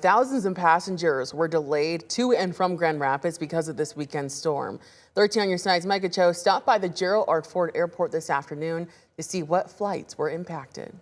Thousands of passengers were delayed to and from Grand Rapids because of this weekend storm. 13 on your side's Micah Cho stopped by the Gerald R. Ford Airport this afternoon to see what flights were impacted.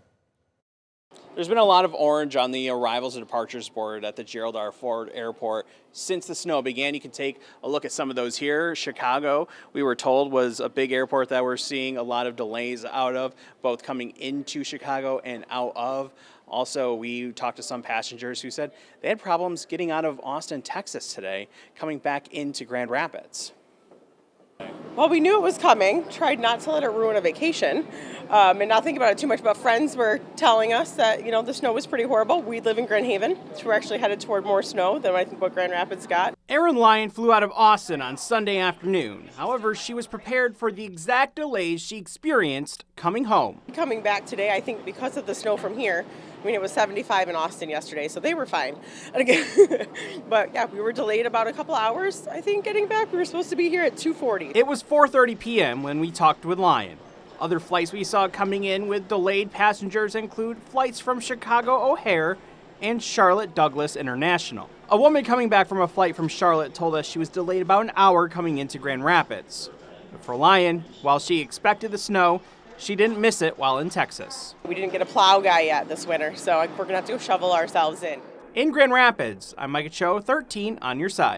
There's been a lot of orange on the arrivals and departures board at the Gerald R. Ford Airport since the snow began. You can take a look at some of those here. Chicago, we were told, was a big airport that we're seeing a lot of delays out of, both coming into Chicago and out of. Also, we talked to some passengers who said they had problems getting out of Austin, Texas today, coming back into Grand Rapids. Well, we knew it was coming, tried not to let it ruin a vacation, and not think about it too much. But friends were telling us that, the snow was pretty horrible. We live in Grand Haven, so we're actually headed toward more snow than I think what Grand Rapids got. Erin Lyon flew out of Austin on Sunday afternoon. However, she was prepared for the exact delays she experienced coming home. Coming back today, I think because of the snow from here, it was 75 in Austin yesterday, so they were fine. And again, but yeah, we were delayed about a couple hours, I think, getting back. We were supposed to be here at 2:40. It was 4:30 p.m. when we talked with Lyon. Other flights we saw coming in with delayed passengers include flights from Chicago O'Hare and Charlotte Douglas International. A woman coming back from a flight from Charlotte told us she was delayed about an hour coming into Grand Rapids. But for Lyon, while she expected the snow, she didn't miss it while in Texas. We didn't get a plow guy yet this winter, so we're going to have to go shovel ourselves in. In Grand Rapids, I'm Micah Cho, 13 on your side.